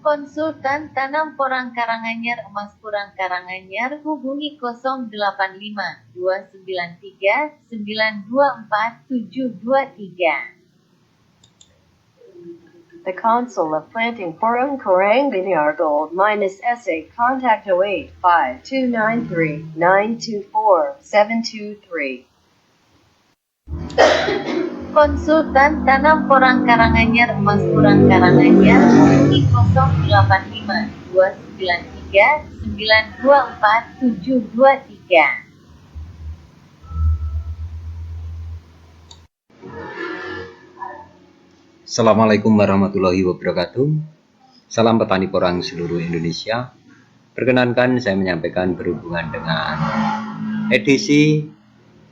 Konsultan tanam porang Karanganyar Emas Porang Karanganyar hubungi 085 293 924 723. The Council of Planting Porang Karanganyar Gold -SA contact 08 5293 924 723. Konsultan tanam porang Karanganyar Emas Porang Karanganyar hubungi 085 293 924 723. Assalamualaikum warahmatullahi wabarakatuh. Salam petani porang seluruh Indonesia. Perkenankan saya menyampaikan berhubungan dengan edisi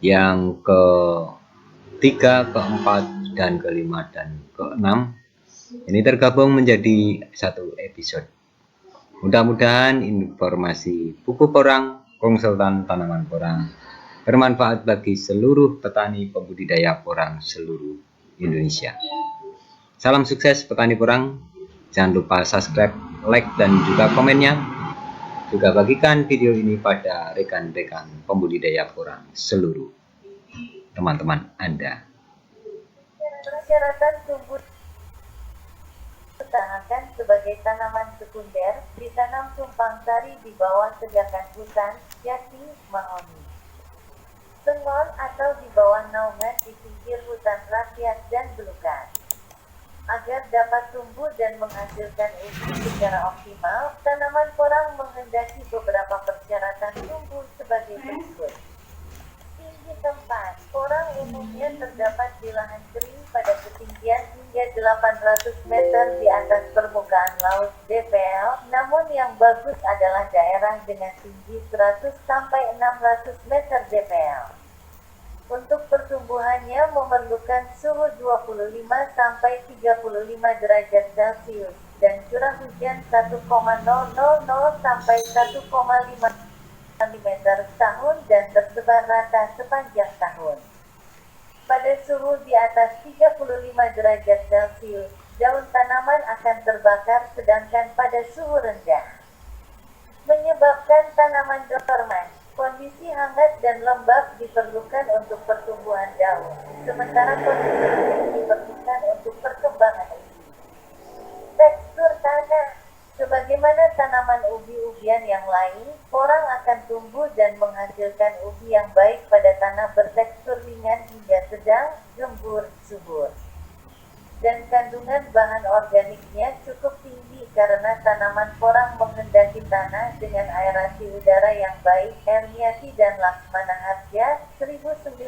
yang ke-3, ke-4, dan ke-5, dan ke-6. Ini tergabung menjadi satu episode. Mudah-mudahan informasi buku porang, konsultan tanaman porang bermanfaat bagi seluruh petani pembudidaya porang seluruh Indonesia. Salam sukses petani porang. Jangan lupa subscribe, like, dan juga komennya. Juga bagikan video ini pada rekan-rekan pembudidaya porang seluruh teman-teman Anda. Persyaratan tumbuh usahakan sebagai tanaman sekunder, ditanam tumpang sari di bawah tegakan hutan, jati, mahoni, sengon atau di bawah naungan di pinggir hutan rakyat dan belukar. Agar dapat tumbuh dan menghasilkan ubi secara optimal, tanaman porang menghendaki beberapa persyaratan tumbuh sebagai berikut. Tinggi tempat. Porang umumnya terdapat di lahan kering pada ketinggian hingga 800 meter di atas permukaan laut (dpl), namun yang bagus adalah daerah dengan tinggi 100 sampai 600 meter dpl. Untuk pertumbuhannya memerlukan suhu 25 sampai 35 derajat Celcius dan curah hujan 1,000 sampai 1,5 cm setahun dan tersebar rata sepanjang tahun. Pada suhu di atas 35 derajat Celcius, daun tanaman akan terbakar, sedangkan pada suhu rendah menyebabkan tanaman dorman. Kondisi hangat dan lembab diperlukan untuk pertumbuhan daun, sementara kondisi dingin diperlukan untuk perkembangan ubi. Tekstur tanah. Sebagaimana tanaman ubi-ubian yang lain, porang akan tumbuh dan menghasilkan ubi yang baik pada tanah bertekstur ringan hingga sedang, gembur, subur. Dan kandungan bahan organiknya cukup tinggi karena tanaman porang menghendaki tanah dengan aerasi udara yang baik. Erniati dan Laksmana Harja, 1996.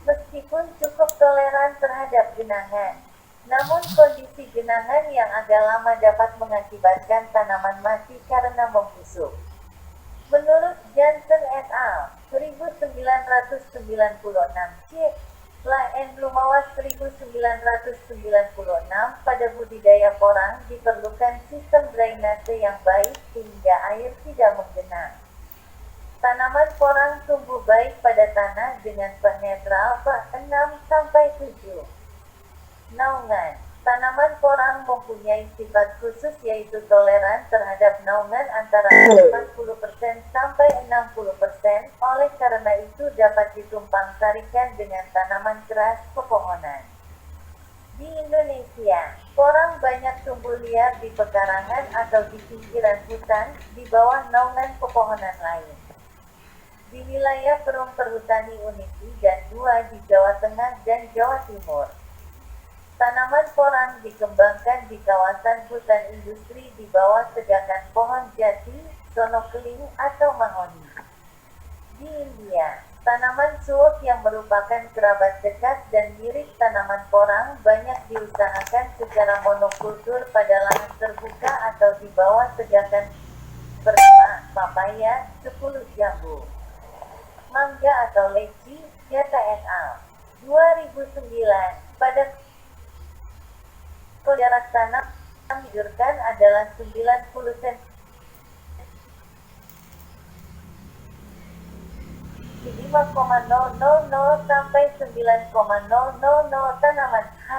Meskipun cukup toleran terhadap genangan, namun kondisi genangan yang agak lama dapat mengakibatkan tanaman mati karena membusuk. Menurut Johnson et al. 1996, Laen Lumawas 1996, pada budidaya porang diperlukan sistem drainase yang baik sehingga air tidak menggenang. Tanaman porang tumbuh baik pada tanah dengan pH netral 6 sampai 7. Naungan. Tanaman porang mempunyai sifat khusus yaitu toleran terhadap naungan antara 40% sampai 60%, oleh karena itu dapat ditumpang sarikan dengan tanaman keras pepohonan. Di Indonesia, porang banyak tumbuh liar di pekarangan atau di pinggiran hutan, di bawah naungan pepohonan lain. Di wilayah Perum Perhutani Unit 1 dan 2 di Jawa Tengah dan Jawa Timur. Tanaman porang dikembangkan di kawasan hutan industri di bawah tegakan pohon jati, sono keling, atau mahoni. Di India, tanaman suoh yang merupakan kerabat dekat dan mirip tanaman porang banyak diusahakan secara monokultur pada lahan terbuka atau di bawah tegakan bersama papaya, 10 jambu. Mangga atau leci, Yata et al. 2009, pada jarak tanam yang dianjurkan adalah 90 cm 5,000 sampai 9,000 tanaman H.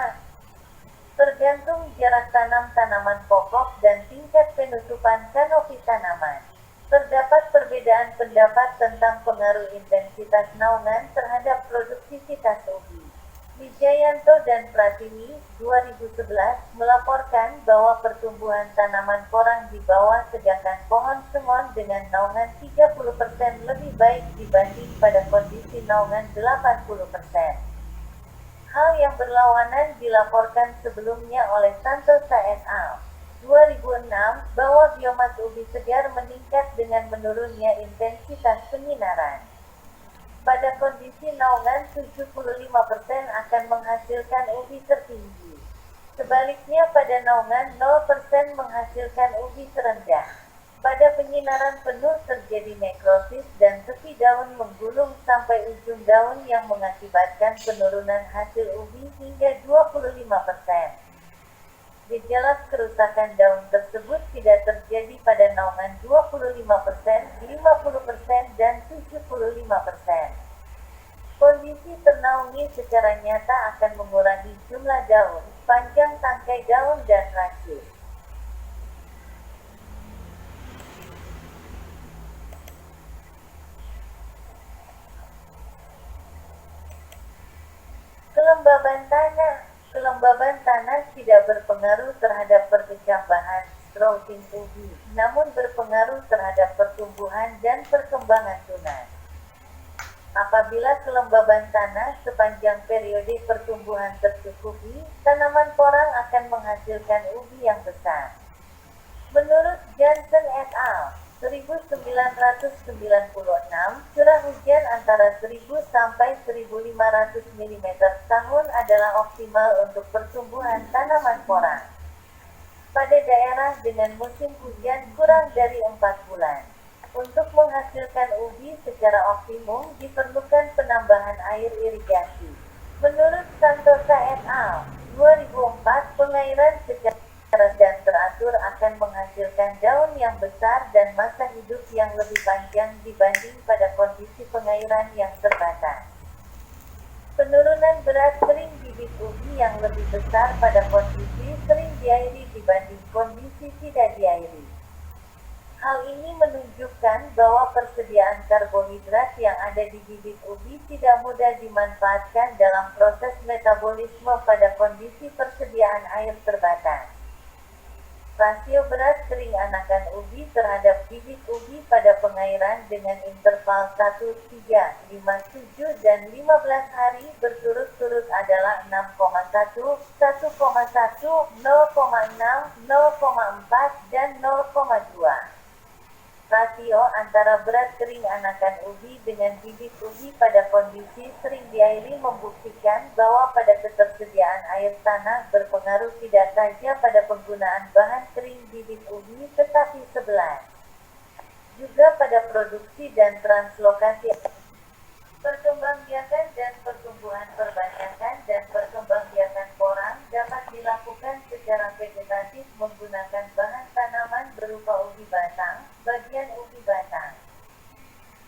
Tergantung tergantung jarak tanam tanaman pokok dan tingkat penutupan kanopi tanaman. Terdapat perbedaan pendapat tentang pengaruh intensitas naungan terhadap produktivitas ubi. Wijayanto dan Pratiwi, 2011, melaporkan bahwa pertumbuhan tanaman porang di bawah tegakan pohon sengon dengan naungan 30% lebih baik dibanding pada kondisi naungan 80%. Hal yang berlawanan dilaporkan sebelumnya oleh Santosa et al. 2006 bahwa biomas ubi segar meningkat dengan menurunnya intensitas penyinaran. Pada kondisi naungan 75% akan menghasilkan ubi tertinggi. Sebaliknya pada naungan 0% menghasilkan ubi terendah. Pada penyinaran penuh terjadi nekrosis dan tepi daun menggulung sampai ujung daun yang mengakibatkan penurunan hasil ubi hingga 25%. Gejala kerusakan daun tersebut tidak terjadi pada naungan 25%, 50%, dan 75%. Kondisi ternaungi secara nyata akan mengurangi jumlah daun, panjang tangkai daun, dan rasius. Kelembaban tanah. Kelembaban tanah tidak berpengaruh terhadap perkecambahan sprouting ubi, namun berpengaruh terhadap pertumbuhan dan perkembangan tunas. Apabila kelembaban tanah sepanjang periode pertumbuhan tercukupi, tanaman porang akan menghasilkan ubi yang besar. Menurut Johnson et al. 1996, curah hujan antara 1000 sampai 1500 mm setahun adalah optimal untuk pertumbuhan tanaman porang. Pada daerah dengan musim hujan kurang dari 4 bulan. Untuk menghasilkan ubi secara optimum diperlukan penambahan air irigasi. Menurut Santosa et al. 2004, pengairan secara dan teratur akan menghasilkan daun yang besar dan masa hidup yang lebih panjang dibanding pada kondisi pengairan yang terbatas. Penurunan berat kering bibit ubi yang lebih besar pada kondisi sering diairi dibanding kondisi tidak diairi. Hal ini menunjukkan bahwa persediaan karbohidrat yang ada di bibit ubi tidak mudah dimanfaatkan dalam proses metabolisme pada kondisi persediaan air terbatas. Rasio berat kering anakan ubi terhadap bibit ubi pada pengairan dengan interval 1, 3, 5, 7, dan 15 hari berturut-turut adalah 6,1, 1,1, 0,6, 0,4, dan 0,2. Rasio antara berat kering anakan ubi dengan bibit ubi pada kondisi sering diairi membuktikan bahwa pada ketersediaan air tanah berpengaruh tidak saja pada penggunaan bahan kering bibit ubi tetapi juga pada produksi dan translokasi. Perkembangbiakan dan pertumbuhan perbanyakan dan perkembangbiakan porang dapat dilakukan secara vegetatif menggunakan bahan tanaman berupa ubi batang, bagian ubi batang,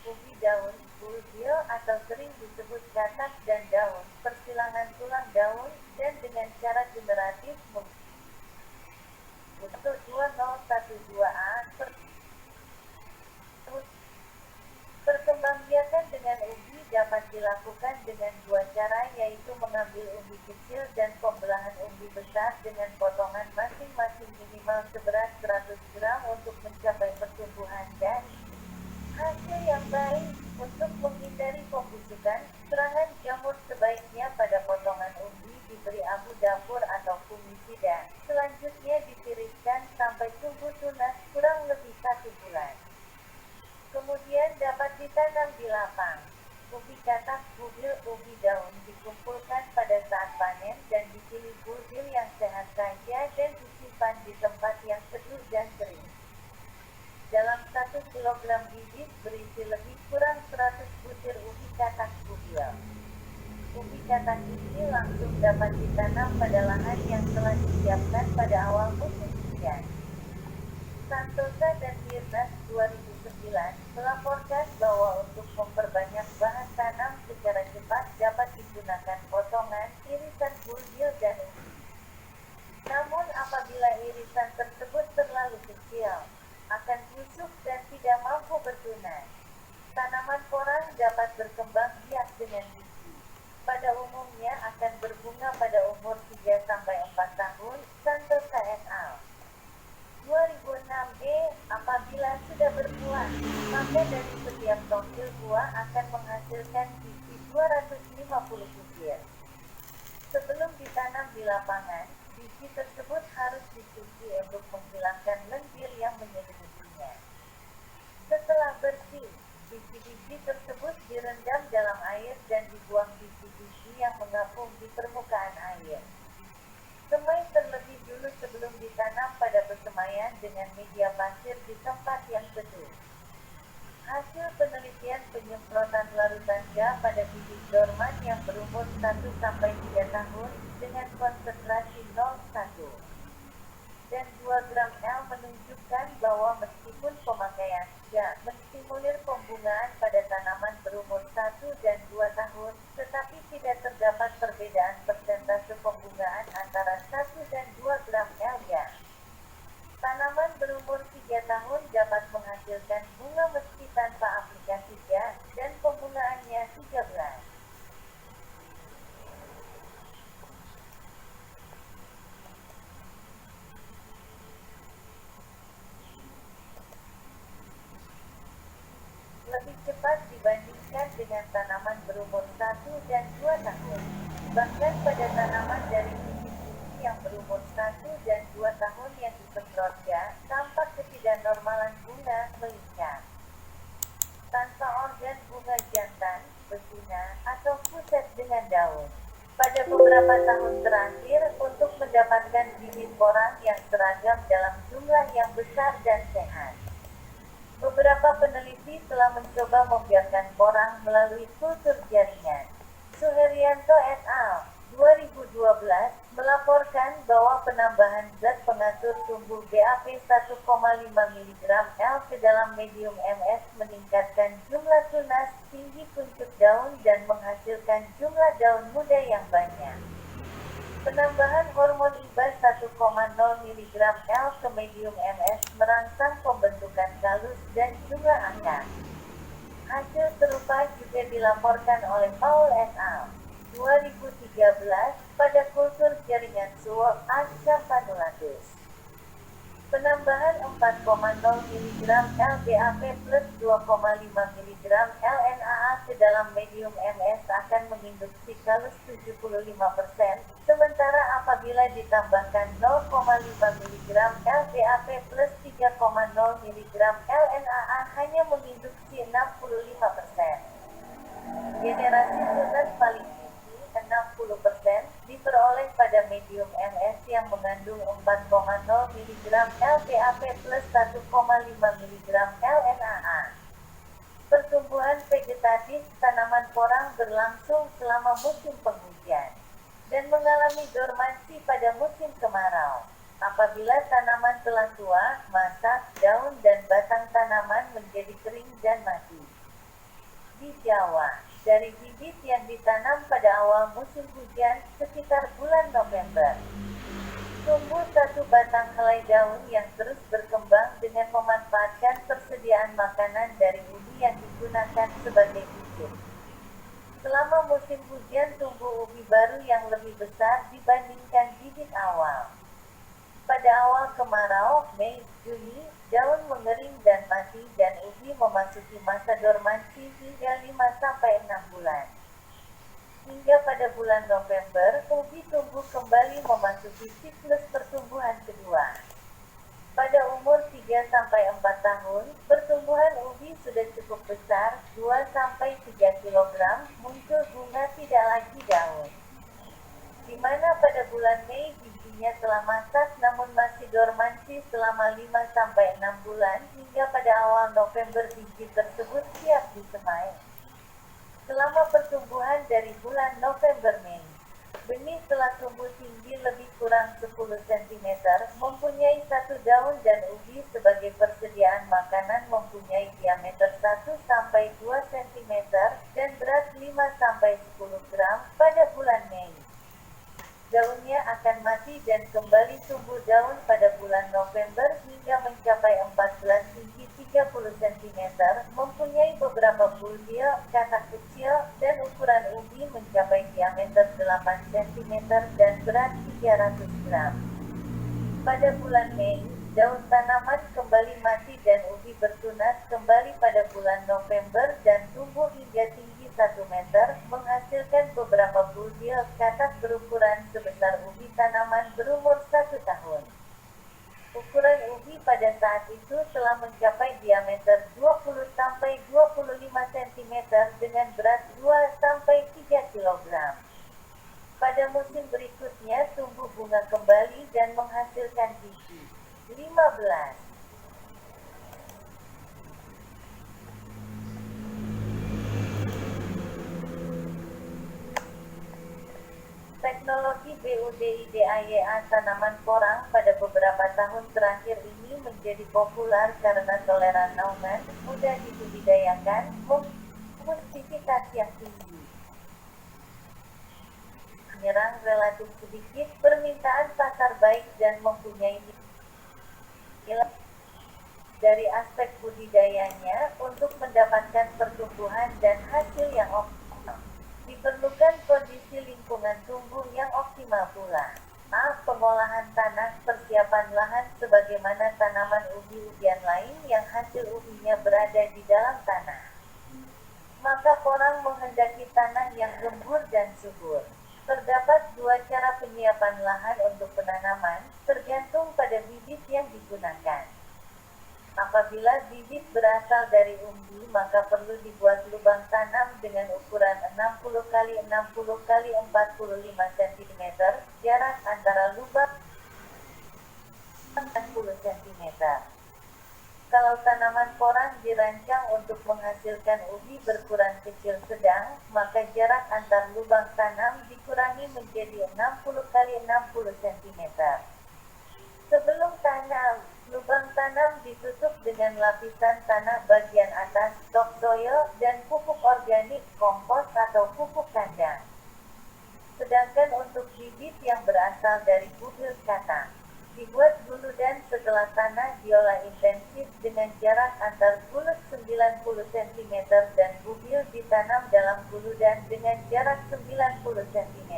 ubi daun, bulbil atau sering disebut katak dan daun, persilangan tulang daun, dan dengan cara generatif untuk 2012A. Perkembangbiakan dengan ubi dapat dilakukan dengan dua cara, yaitu mengambil umbi kecil dan pembelahan umbi besar dengan potongan masing-masing minimal seberat 100 gram untuk mencapai pertumbuhan dan hasil yang baik. Untuk menghindari pembusukan, serangan jamur sebaiknya pada potongan umbi diberi abu dapur atau fungisida. Selanjutnya ditiriskan sampai tumbuh tunas kurang lebih 1 bulan. Kemudian dapat ditanam di lapang. Ubi katak, bulbil, ubi daun dikumpulkan pada saat panen dan dipilih bulbil yang sehat saja dan disimpan di tempat yang teduh dan kering. Dalam 1 kilogram bibit berisi lebih kurang 100 butir ubi katak bulbil. Ubi katak ini langsung dapat ditanam pada lahan yang telah disiapkan pada awal musim hujan. Santosa dan Mirnas 2009 melaporkan bahwa untuk memperbanyak bahan tanam secara cepat dapat digunakan potongan, irisan bulbil dan ubi. tulisan tersebut terlalu kecil, akan busuk dan tidak mampu bertunas. Tanaman porang dapat berkembang biak dengan biji. Pada umumnya akan berbunga pada umur 3-4 tahun, Santosa et al. 2006b. Apabila sudah berbuah, maka dari setiap tongkil buah akan menghasilkan biji 250 butir. Sebelum ditanam di lapangan, biji tersebut harus dicuci untuk menghilangkan lendir yang menyelimutinya. Setelah bersih, biji-biji tersebut direndam dalam air dan dibuang biji-biji yang mengapung di permukaan air. Semai terlebih dulu sebelum ditanam pada persemaian dengan media pasir di tempat yang teduh. Hasil penelitian penyemprotan larutan Ga pada bibit dorman yang berumur 1-3 tahun dengan konsentrasi 0,1 dan 2 gram L menunjukkan bahwa meskipun pemakaian Ga menstimulir pembungaan pada tanaman berumur 1 dan 2 tahun, tetapi tidak terdapat perbedaan persentase pembungaan antara 1 dan 2 gram L Ga. Tanaman berumur 3 tahun dapat menghasilkan bunga meski tanpa aplikasi Ga, dan pembungaannya 13. Lebih cepat dibandingkan dengan tanaman berumur 1 dan 2 tahun. Bahkan pada tanaman dari biji-biji yang berumur 1 dan 2 tahun yang disemprot Ga, tampak ketidaknormalan bunga melingkar. Tanpa organ bunga jantan, betina, atau puset dengan daun. Pada beberapa tahun terakhir, untuk mendapatkan bibit porang yang seragam dalam jumlah yang besar dan sehat, beberapa peneliti telah mencoba membiarkan porang melalui kultur jaringan. Suherianto et al. 2012 melaporkan bahwa penambahan zat pengatur tumbuh BAP 1,5 mg L ke dalam medium MS meningkatkan jumlah tunas, tinggi kuncup daun dan menghasilkan jumlah daun muda yang banyak. Penambahan hormon IBA 1,0 mg L ke medium MS merangsang pembentukan kalus dan jumlah akar. Hasil serupa juga dilaporkan oleh Paul et al. 2013 pada kultur jaringan suo Campanulatus. Penambahan 4,0 mg LBAP plus 2,5 mg LNAA ke dalam medium MS akan menginduksi kalus 75%, sementara apabila ditambahkan 0,5 mg LBAP plus 3,0 mg LNAA hanya menginduksi 65%. Generasi tunas paling tinggi 60% diperoleh pada medium MS yang mengandung 4,0 mg LPAP plus 1,5 mg LNAA. Pertumbuhan vegetatif tanaman porang berlangsung selama musim penghujan dan mengalami dormansi pada musim kemarau. Apabila tanaman telah tua, masak, daun dan batang tanaman menjadi kering dan mati. Di Jawa, dari bibit yang ditanam pada awal musim hujan sekitar bulan November, tumbuh satu batang helai daun yang terus berkembang dengan memanfaatkan persediaan makanan dari ubi yang digunakan sebagai bibit. Selama musim hujan tumbuh ubi baru yang lebih besar dibandingkan bibit awal. Pada awal kemarau, Mei, Juni, daun mengering dan mati dan ubi memasuki masa dormansi hingga 5-6 bulan. Hingga pada bulan November, ubi tumbuh kembali memasuki siklus pertumbuhan kedua. Pada umur 3-4 tahun, pertumbuhan ubi sudah cukup besar, 2-3 kg, muncul bunga tidak lagi daun. Di mana pada bulan Mei bijinya telah masak namun masih dormansi selama 5-6 bulan hingga pada awal November biji tersebut siap disemai. Selama pertumbuhan dari bulan November-Mei, benih telah tumbuh tinggi lebih kurang 10 cm, mempunyai satu daun dan ubi sebagai persediaan makanan mempunyai diameter 1-2 cm dan berat 5-10 gram pada bulan Mei. daunnya akan mati dan kembali tumbuh daun pada bulan November hingga mencapai 14 hingga 30 cm, mempunyai beberapa bulbil, katak kecil, dan ukuran ubi mencapai diameter 8 cm dan berat 300 gram. Pada bulan Mei, daun tanaman kembali mati dan ubi bertunas kembali pada bulan November dan tumbuh hingga tinggi 1 meter, menghasilkan beberapa bulbil katak berukuran sebesar ubi tanaman berumur 1 tahun. Ukuran ubi pada saat itu telah mencapai diameter 20-25 cm dengan berat 2-3 kg. Pada musim berikutnya tumbuh bunga kembali dan menghasilkan biji. 15. Teknologi BUDIDAYA tanaman porang pada beberapa tahun terakhir ini menjadi populer karena toleran mudah dibudidayakan, memultifikasi yang tinggi, menyerang relatif sedikit, permintaan pasar baik dan mempunyai nilai. Dari aspek budidayanya, untuk mendapatkan pertumbuhan dan hasil yang optimal, diperlukan kondisi lingkungan tumbuh yang optimal pula. Pengolahan tanah, persiapan lahan sebagaimana tanaman ubi-ubian lain yang hasil ubinya berada di dalam tanah. Maka porang menghendaki tanah yang gembur dan subur. Terdapat dua cara penyiapan lahan untuk penanaman, tergantung pada bibit yang digunakan. Apabila bibit berasal dari umbi, maka perlu dibuat lubang tanam dengan ukuran 60 x 60 x 45 cm, jarak antara lubang 60 cm. Kalau tanaman porang dirancang untuk menghasilkan ubi berukuran kecil sedang, maka jarak antar lubang tanam dikurangi menjadi 60 x 60 cm. Sebelum tanam, lubang tanam ditutup dengan lapisan tanah bagian atas, topsoil, dan pupuk organik, kompos atau pupuk kandang. Sedangkan untuk bibit yang berasal dari bubil kacang, dibuat guludan setelah tanah diolah intensif dengan jarak antar bulut 90 cm dan bubil ditanam dalam guludan dengan jarak 90 cm.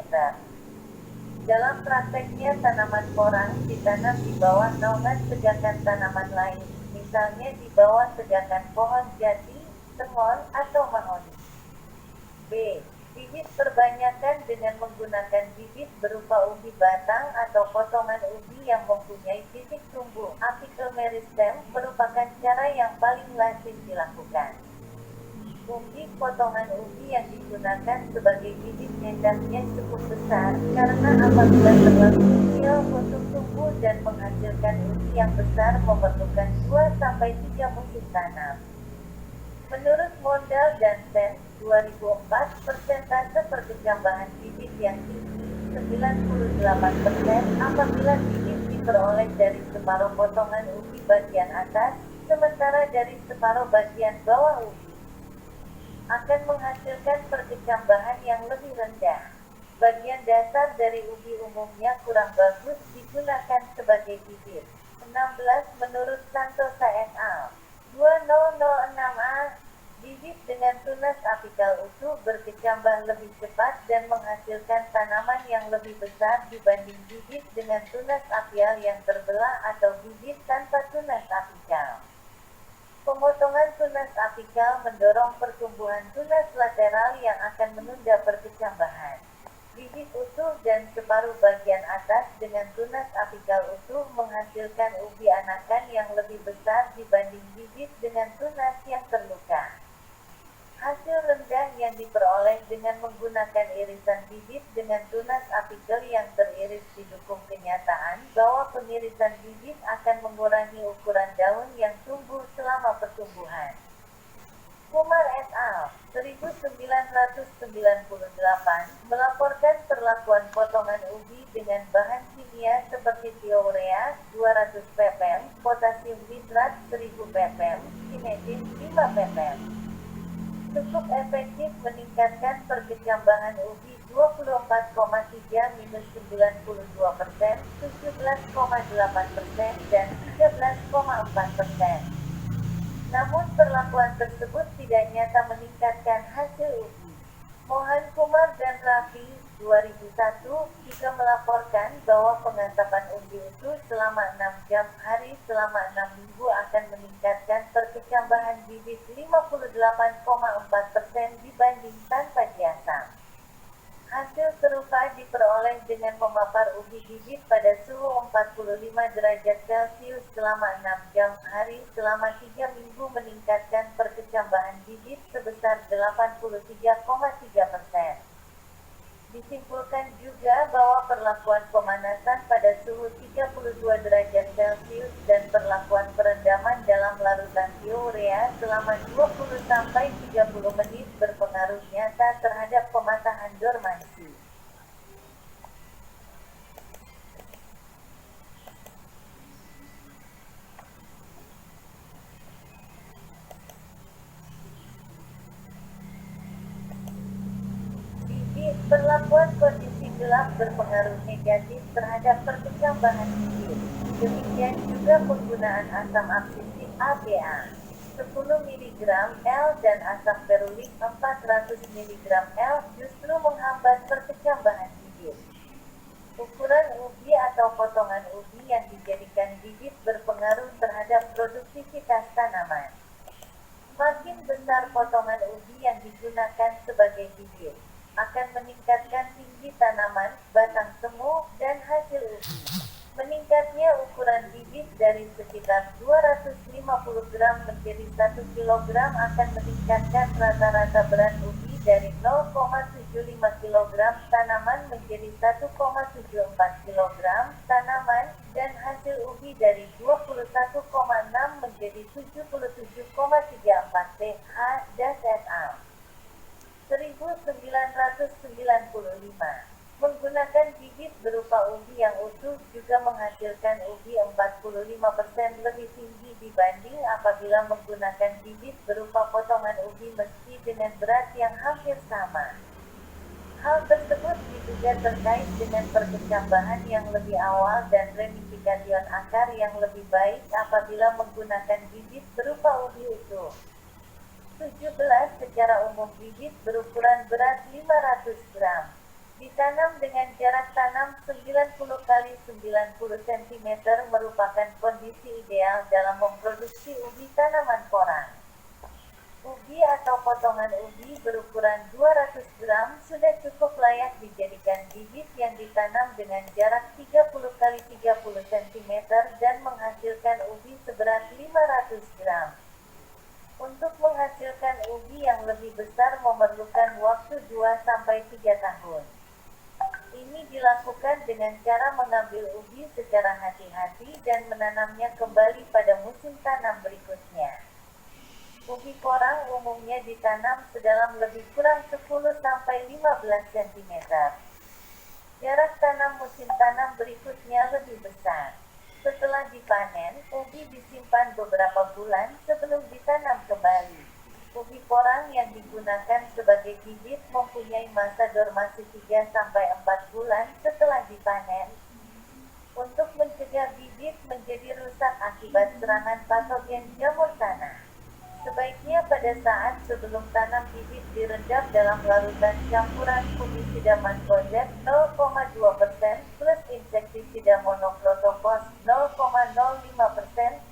Dalam prakteknya tanaman porang ditanam di bawah naungan segakan tanaman lain, misalnya di bawah segakan pohon jati, sengon, atau mahoni. B. Bibit perbanyakan dengan menggunakan bibit berupa ubi batang atau potongan ubi yang mempunyai titik tumbuh apical meristem merupakan cara yang paling lazim dilakukan. Ubi potongan ubi yang digunakan sebagai bibit hendaknya cukup besar, karena apabila terlalu kecil untuk tumbuh dan menghasilkan ubi yang besar memerlukan 2-3 musim tanam. Menurut Mondal dan Sense 2004, persentase perkecambahan bibit yang tinggi 98% apabila bibit diperoleh dari separuh potongan ubi bagian atas, sementara dari separuh bagian bawah ubi akan menghasilkan perkecambahan yang lebih rendah. Bagian dasar dari ubi umumnya kurang bagus digunakan sebagai bibit. 16 menurut Santosa et al. 2006a, bibit dengan tunas apikal utuh berkecambah lebih cepat dan menghasilkan tanaman yang lebih besar dibanding bibit dengan tunas apial yang terbelah atau bibit tanpa tunas apikal. Pemotongan tunas apikal mendorong pertumbuhan tunas lateral yang akan menunda perkecambahan. Bibit utuh dan separuh bagian atas dengan tunas apikal utuh menghasilkan ubi anakan yang lebih besar dibanding bibit dengan tunas yang terluka. Hasil rendah yang diperoleh dengan menggunakan irisan bibit dengan tunas apikal yang teriris didukung kenyataan bahwa pengirisan bibit akan mengurangi ukuran daun yang tumbuh selama pertumbuhan. Kumar et al. 1998 melaporkan perlakuan potongan ubi dengan bahan kimia seperti thiourea 200 ppm, potasium nitrat 1000 ppm, simedin 5 ppm. Cukup efektif meningkatkan perkecambahan ubi 24,3 -92%, 17,8%, dan 13,4%. Namun perlakuan tersebut tidak nyata meningkatkan hasil uji. Mohan Kumar dan Raffi, 2001, juga melaporkan bahwa pengasapan umbi utuh selama 6 jam hari selama 6 minggu akan meningkatkan perkecambahan bibit 58,4% dibanding tanpa diasam. Hasil serupa diperoleh dengan memapar ubi bibit pada suhu 45 derajat Celcius selama 6 jam hari selama 3 minggu meningkatkan perkecambahan bibit sebesar 83,3%. Disimpulkan juga bahwa perlakuan pemanasan pada suhu 32 derajat Celcius dan perlakuan perendaman dalam larutan urea selama 20-30 menit berpengaruh nyata terhadap pematahan dormansi. Perlakuan kondisi gelap berpengaruh negatif terhadap perkecambahan bibit. Demikian juga penggunaan asam absisik APA 10 mg L dan asam ferulik 400 mg L justru menghambat perkecambahan bibit. Ukuran ubi atau potongan ubi yang dijadikan bibit berpengaruh terhadap produktivitas tanaman. Makin besar potongan ubi yang digunakan sebagai bibit, akan meningkatkan tinggi tanaman, batang semu, dan hasil ubi. Meningkatnya ukuran bibit dari sekitar 250 gram menjadi 1 kg akan meningkatkan rata-rata berat ubi dari 0,75 kg tanaman menjadi 1,74 kg tanaman, dan hasil ubi dari 21,6 menjadi 77,34 TH DAS 1995. Menggunakan bibit berupa ubi yang utuh juga menghasilkan ubi 45% lebih tinggi dibanding apabila menggunakan bibit berupa potongan ubi meski dengan berat yang hampir sama. Hal tersebut diduga terkait dengan perkecambahan yang lebih awal dan ramifikation akar yang lebih baik apabila menggunakan bibit berupa ubi utuh. 17. Secara umum bibit berukuran berat 500 gram. Ditanam dengan jarak tanam 90 x 90 cm merupakan kondisi ideal dalam memproduksi ubi tanaman porang. Ubi atau potongan ubi berukuran 200 gram sudah cukup layak dijadikan bibit yang ditanam dengan jarak 30 x 30 cm dan menghasilkan ubi seberat 500 gram. Untuk menghasilkan ubi yang lebih besar memerlukan waktu 2-3 tahun. Ini dilakukan dengan cara mengambil ubi secara hati-hati dan menanamnya kembali pada musim tanam berikutnya. Ubi porang umumnya ditanam sedalam lebih kurang 10-15 cm. Jarak tanam musim tanam berikutnya lebih besar. Setelah dipanen, ubi disimpan beberapa bulan sebelum ditanam kembali. Ubi porang yang digunakan sebagai bibit mempunyai masa dormasi 3-4 bulan setelah dipanen. Untuk mencegah bibit menjadi rusak akibat serangan patogen jamur tanah, sebaiknya pada saat sebelum tanam bibit direndam dalam larutan campuran fungisida mankozeb 0,2% plus insektisida monokrotopos 0,05%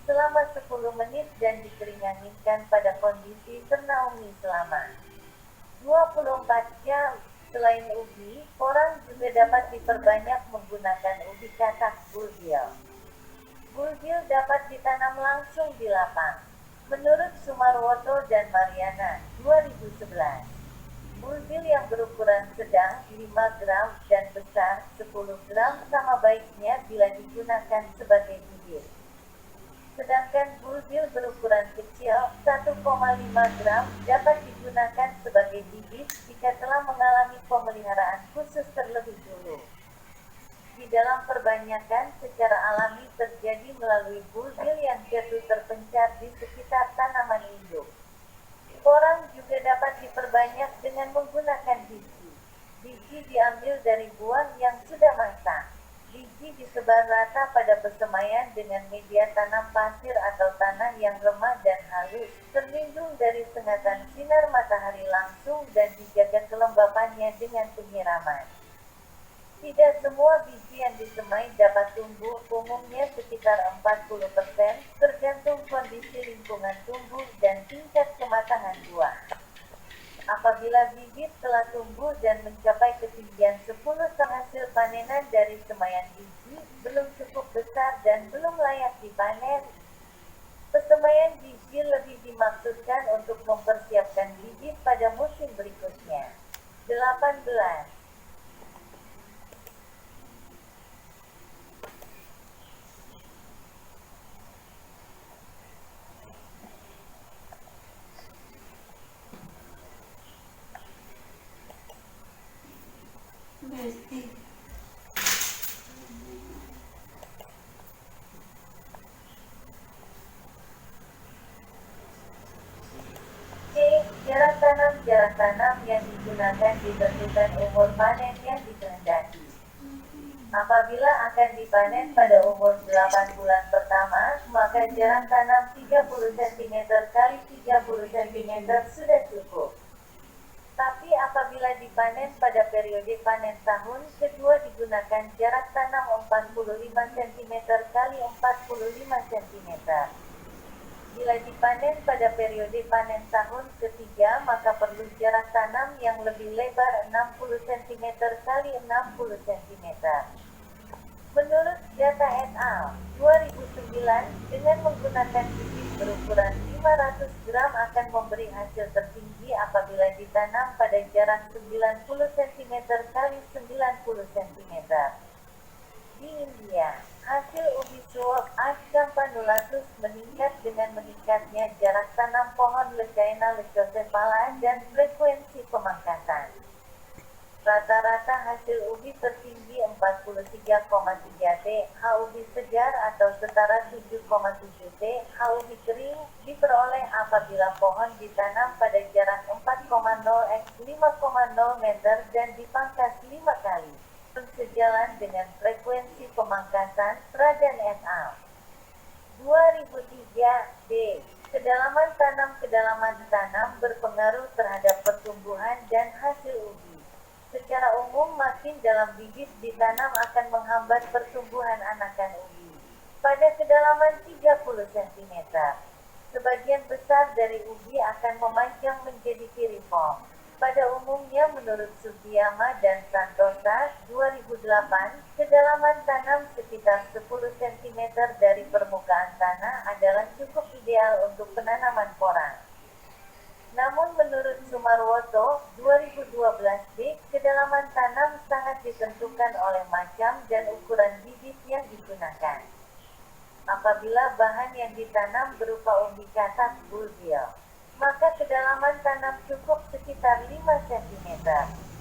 selama 10 menit dan dikeringankan pada kondisi ternaungi selama 24 jam. Selain ubi, porang juga dapat diperbanyak menggunakan ubi katak bulbil. Bulbil dapat ditanam langsung di lapang. Menurut Sumarwoto dan Mariana, 2011, bulbil yang berukuran sedang 5 gram dan besar 10 gram sama baiknya bila digunakan sebagai bibit. Sedangkan bulbil berukuran kecil 1,5 gram dapat digunakan sebagai bibit jika telah mengalami pemeliharaan khusus terlebih dulu. Di dalam perbanyakan secara alami terjadi melalui bulbil yang jatuh terpencar di sekitar tanaman induk. Porang juga dapat diperbanyak dengan menggunakan biji. Biji diambil dari buah yang sudah masak. Biji disebar rata pada persemaian dengan media tanam pasir atau tanah yang lemah dan halus, terlindung dari sengatan sinar matahari langsung dan dijaga kelembapannya dengan penyiraman. Tidak semua biji yang disemai dapat tumbuh, umumnya sekitar 40%, tergantung kondisi lingkungan tumbuh dan tingkat kematangan buah. Apabila bibit telah tumbuh dan mencapai ketinggian 10 ton, hasil panenan dari semaian biji belum cukup besar dan belum layak dipanen. Pesemaian biji lebih dimaksudkan untuk mempersiapkan bibit pada musim berikutnya. 18. C. Jarak tanam yang digunakan ditentukan umur panen yang dikehendaki. Apabila akan dipanen pada umur 8 bulan pertama, maka jarak tanam 30 cm x 30 cm sudah cukup. Tapi apabila dipanen pada periode panen tahun kedua digunakan jarak tanam 45 cm x 45 cm. Bila dipanen pada periode panen tahun ketiga, maka perlu jarak tanam yang lebih lebar 60 cm x 60 cm. Menurut data et al. 2009, dengan menggunakan bibit berukuran 500 gram akan memberi hasil tertinggi apabila ditanam pada jarak 90 cm x 90 cm. Di India, hasil ubi suap Agampanulatus meningkat dengan meningkatnya jarak tanam pohon Lecaena lecocephala dan frekuensi pemangkasan. Rata-rata hasil ubi tertinggi 43,3 T, H ubi segar atau setara 7,7 T, H ubi kering, diperoleh apabila pohon ditanam pada jarak 4,0 x 5,0 meter dan dipangkas 5 kali. Sejalan dengan frekuensi pemangkasan, Radan et al. 2003, D. Kedalaman tanam berpengaruh terhadap pertumbuhan dan hasil ubi. Secara umum, makin dalam bibit ditanam akan menghambat pertumbuhan anakan ubi. Pada kedalaman 30 cm, sebagian besar dari ubi akan memanjang menjadi piriform. Pada umumnya, menurut Sugiyama dan Santosa, 2008, kedalaman tanam sekitar 10 cm dari permukaan tanah adalah cukup ideal untuk penanaman porang. Namun menurut Sumarwoto, 2012D, kedalaman tanam sangat ditentukan oleh macam dan ukuran bibit yang digunakan. Apabila bahan yang ditanam berupa umbi katak bulbil, maka kedalaman tanam cukup sekitar 5 cm.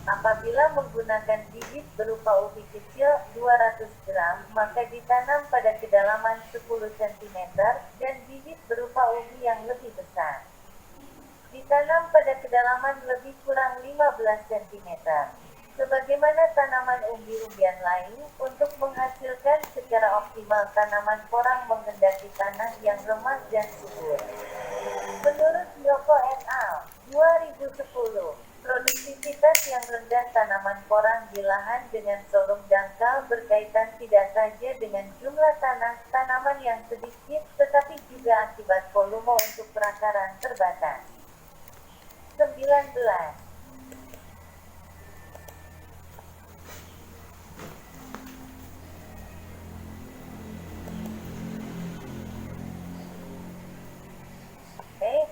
Apabila menggunakan bibit berupa ubi kecil 200 gram, maka ditanam pada kedalaman 10 cm dan bibit berupa ubi yang lebih besar ditanam pada kedalaman lebih kurang 15 cm. Sebagaimana tanaman umbi-umbian lain, untuk menghasilkan secara optimal tanaman porang menghendaki tanah yang lemah dan subur. Menurut Yoko et al. 2010, produktivitas yang rendah tanaman porang di lahan dengan sorghum dangkal berkaitan tidak saja dengan jumlah tanaman yang sedikit, tetapi juga akibat volume untuk perakaran terbatas. 19.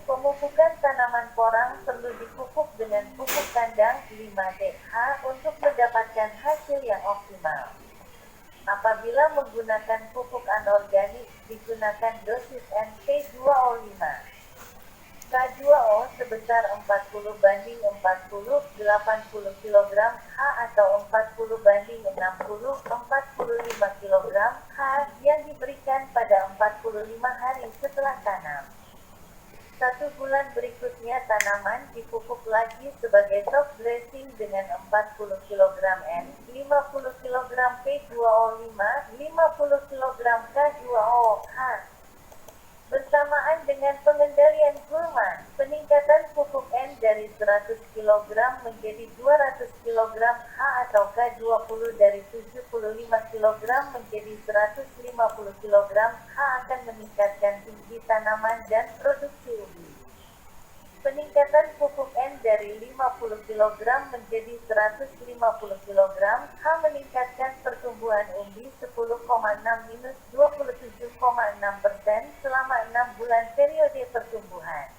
Pemupukan tanaman porang perlu dipupuk dengan pupuk kandang 5DH untuk mendapatkan hasil yang optimal. Apabila menggunakan pupuk anorganik, digunakan dosis NP2O5. K2O sebesar 40/40 80 kg H atau 40/60 45 kg H yang diberikan pada 45 hari setelah tanam. 1 bulan berikutnya tanaman dipupuk lagi sebagai top dressing dengan 40 kg N, 50 kg P2O5, 50 kg K2OH. Bersamaan dengan pengendalian gulma, peningkatan pupuk N dari 100 kg menjadi 200 kg H atau K20 dari 75 kg menjadi 150 kg H akan meningkatkan tinggi tanaman dan produksi ubi. Peningkatan pupuk N dari 50 kg menjadi 150 kg H meningkatkan pertumbuhan umbi 10,6-27,6% selama 6 bulan periode pertumbuhan.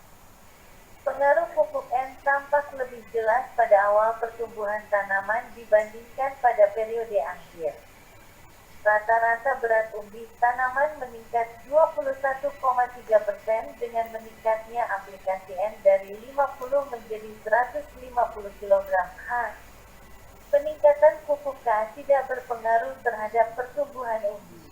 Pengaruh pupuk N tampak lebih jelas pada awal pertumbuhan tanaman dibandingkan pada periode akhir. Rata-rata berat umbi tanaman meningkat 21,3% dengan meningkatnya aplikasi N dari 50 menjadi 150 kg H. Peningkatan pupuk K tidak berpengaruh terhadap pertumbuhan umbi.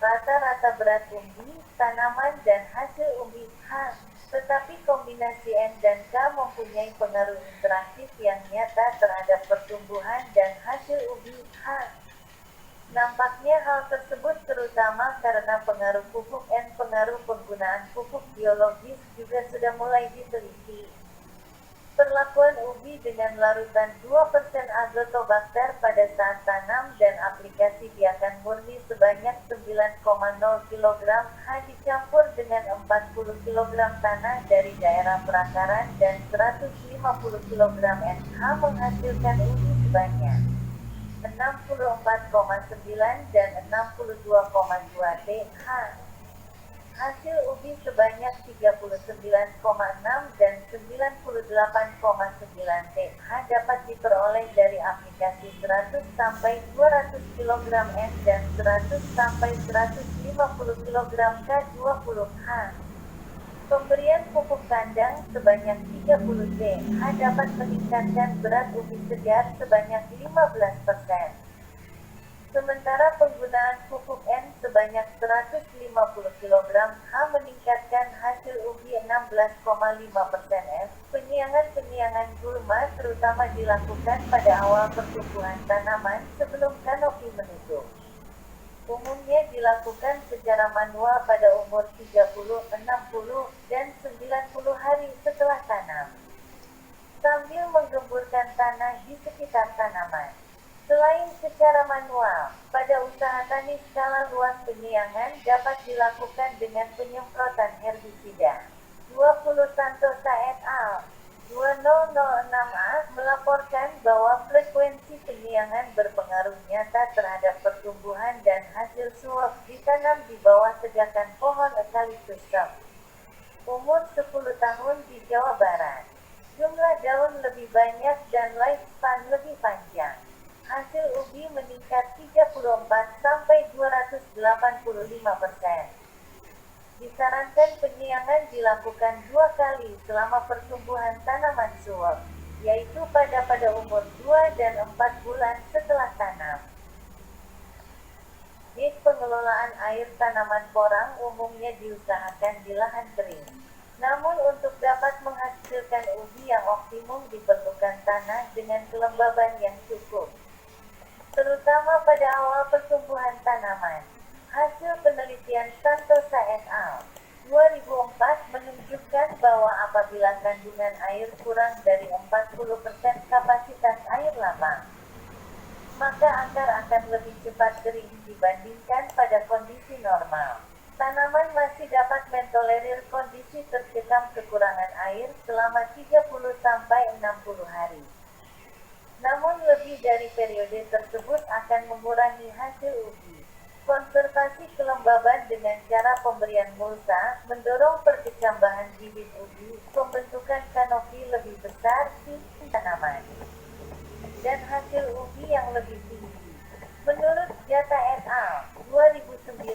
Rata-rata berat umbi, tanaman dan hasil umbi H. Tetapi kombinasi N dan K mempunyai pengaruh interaktif yang nyata terhadap pertumbuhan dan hasil umbi H. Nampaknya hal tersebut terutama karena pengaruh pupuk N. Pengaruh penggunaan pupuk biologis juga sudah mulai diteliti. Perlakuan ubi dengan larutan 2% azotobakter pada saat tanam dan aplikasi biakan murni sebanyak 9,0 kg H dicampur dengan 40 kg tanah dari daerah perakaran dan 150 kg NH menghasilkan ubi sebanyak 64,9 dan 62,2 TH. Hasil ubi sebanyak 39,6 dan 98,9 TH dapat diperoleh dari aplikasi 100 sampai 200 kg N dan 100 sampai 150 kg K20H. Pemberian pupuk kandang sebanyak 30 TH dapat meningkatkan berat ubi segar sebanyak 15%. Sementara penggunaan pupuk N sebanyak 150 kg H meningkatkan hasil ubi 16,5%. Penyiangan gulma terutama dilakukan pada awal pertumbuhan tanaman sebelum kanopi menutup. Umumnya dilakukan secara manual pada umur 30, 60, dan 90 hari setelah tanam, sambil menggemburkan tanah di sekitar tanaman. Selain secara manual, pada usaha tani skala luas penyiangan dapat dilakukan dengan penyemprotan herbisida. 20 Santosa et al. 2006A melaporkan bahwa frekuensi penyiangan berpengaruh nyata terhadap pertumbuhan dan hasil suap ditanam di bawah tegakan pohon eukaliptus sap. Umur 10 tahun di Jawa Barat. Jumlah daun lebih banyak dan lifespan lebih panjang. Hasil ubi meningkat 34-285%. Disarankan penyiangan dilakukan 2 kali selama pertumbuhan tanaman suap, yaitu pada umur 2 dan 4 bulan setelah tanam. Pengelolaan air tanaman porang umumnya diusahakan di lahan kering. Namun untuk dapat menghasilkan ubi yang optimum diperlukan tanah dengan kelembaban yang cukup, terutama pada awal pertumbuhan tanaman. Hasil penelitian Santosa et al. 2004 menunjukkan bahwa apabila kandungan air kurang dari 40% kapasitas air lapang, maka akar akan lebih cepat kering dibandingkan pada kondisi normal. Tanaman masih dapat mentolerir kondisi terkekang kekurangan air selama 30-60 hari. Namun lebih dari periode tersebut akan mengurangi hasil ubi. Konservasi kelembaban dengan cara pemberian mulsa, mendorong perkecambahan bibit ubi, pembentukan kanopi lebih besar di tanaman, dan hasil ubi yang lebih tinggi. Menurut Jata et al. 2009,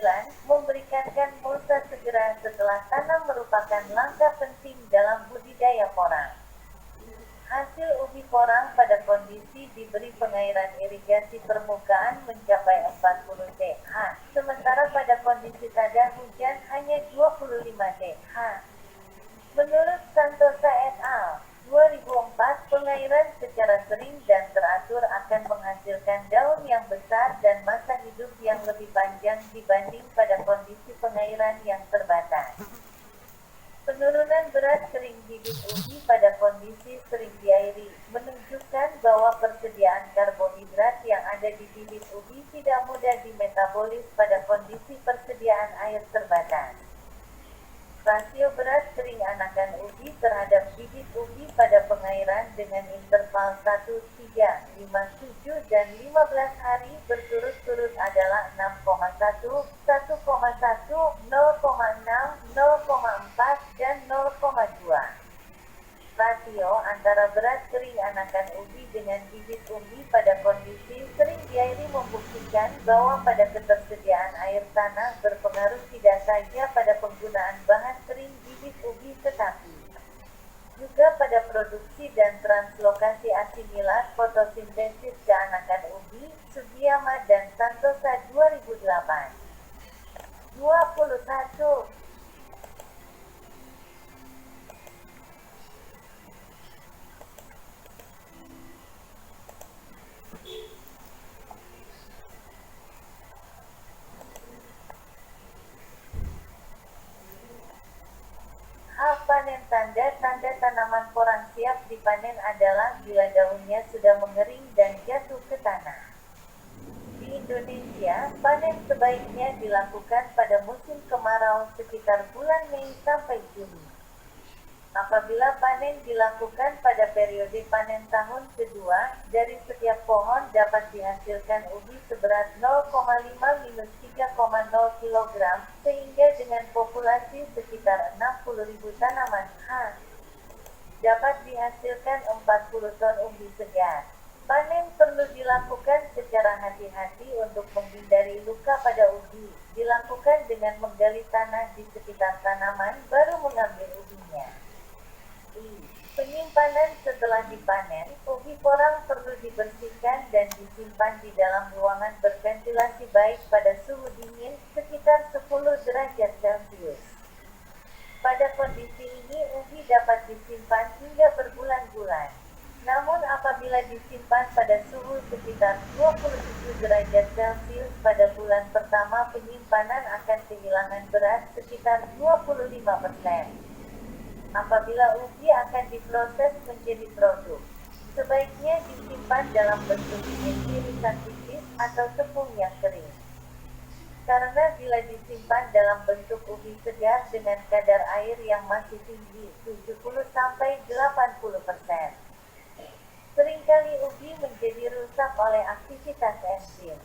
memberikan mulsa segera setelah tanam merupakan langkah penting dalam budidaya porang. Hasil ubi porang pada kondisi diberi pengairan irigasi permukaan mencapai 40 TH, sementara pada kondisi tada hujan hanya 25 TH. Menurut Santosa et al. 2004, pengairan secara sering dan teratur akan menghasilkan daun yang besar dan masa hidup yang lebih panjang dibanding pada kondisi pengairan yang terbatas. Penurunan berat kering bibit ubi pada kondisi sering diairi menunjukkan bahwa persediaan karbohidrat yang ada di bibit ubi tidak mudah dimetabolis pada kondisi persediaan air terbatas. Rasio berat kering anakan ubi terhadap bibit ubi pada pengairan dengan interval 1, 3, 5, 7, dan 15 hari berturut-turut adalah 6,1, 1,1, 0,6, 0,4, dan 0,2. Rasio antara berat kering anakan ubi dengan bibit ubi pada kondisi sering diairi membuktikan bahwa pada ketersediaan air tanah berpengaruh tidak saja pada penggunaan bahan kering bibit ubi tetapi juga pada produksi dan translokasi asimilat fotosintesis keanakan ubi. Sugiyama dan Santosa 2008. 21. Hal panen tanda-tanda tanaman porang siap dipanen adalah bila daunnya sudah mengering dan jatuh ke tanah. Di Indonesia, panen sebaiknya dilakukan pada musim kemarau sekitar bulan Mei sampai Juni. Apabila panen dilakukan pada periode panen tahun kedua, dari setiap pohon dapat dihasilkan ubi seberat 0,5-3,0 kg, sehingga dengan populasi sekitar 60.000 tanaman dapat dihasilkan 40 ton ubi segar. Panen perlu dilakukan secara hati-hati untuk menghindari luka pada ubi. Dilakukan dengan menggali tanah di sekitar tanaman baru mengambil ubinya. Penyimpanan setelah dipanen, ubi porang perlu dibersihkan dan disimpan di dalam ruangan berventilasi baik pada suhu dingin sekitar 10 derajat Celcius. Pada kondisi ini ubi dapat disimpan hingga berbulan-bulan. Namun apabila disimpan pada suhu sekitar 27 derajat Celcius pada bulan pertama penyimpanan akan kehilangan berat sekitar 25%. Apabila ubi akan diproses menjadi produk, sebaiknya disimpan dalam bentuk irisan tipis atau tepung yang kering. Karena bila disimpan dalam bentuk ubi segar dengan kadar air yang masih tinggi 70-80%, seringkali ubi menjadi rusak oleh aktivitas enzim.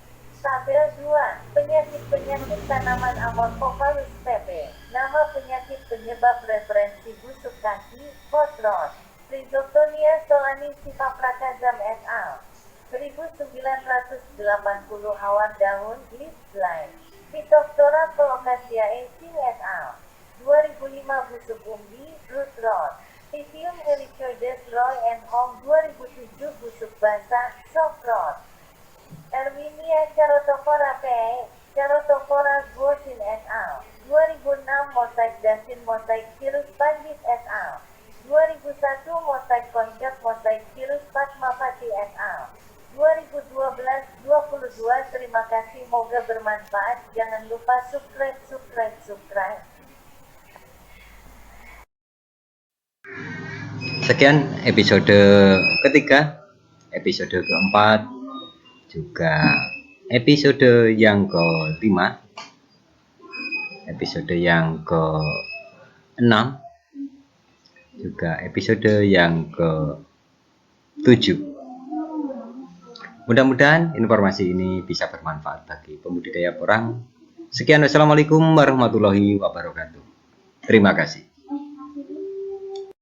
Tabel 2. Penyakit-penyakit tanaman Amorphophallus pp. Nama penyakit penyebab referensi busuk kaki, hot rot. Rhizoctonia solanissipa Prakazam et al. 1980 hawar daun, leaf blight. Phytophthora colocasia Singh et al. 2005 busuk umbi, root rot. Pythium helicoides Roy and Hong 2007 busuk basah, soft rot. Erwinia Charotophora P. Charotophora Gosin et al. 2006 Mosaic Dasin Mosaic Virus Pandit et al. 2001 Mosaic Konjak Mosaic Virus Fatmawati et al. 2012-22. Terima kasih, moga bermanfaat. Jangan lupa subscribe. Sekian episode ketiga, episode keempat, juga episode yang kelima, episode yang ke-6, juga episode yang ke-7. Mudah-mudahan informasi ini bisa bermanfaat bagi pembudidaya porang. Sekian, wassalamualaikum warahmatullahi wabarakatuh. Terima kasih.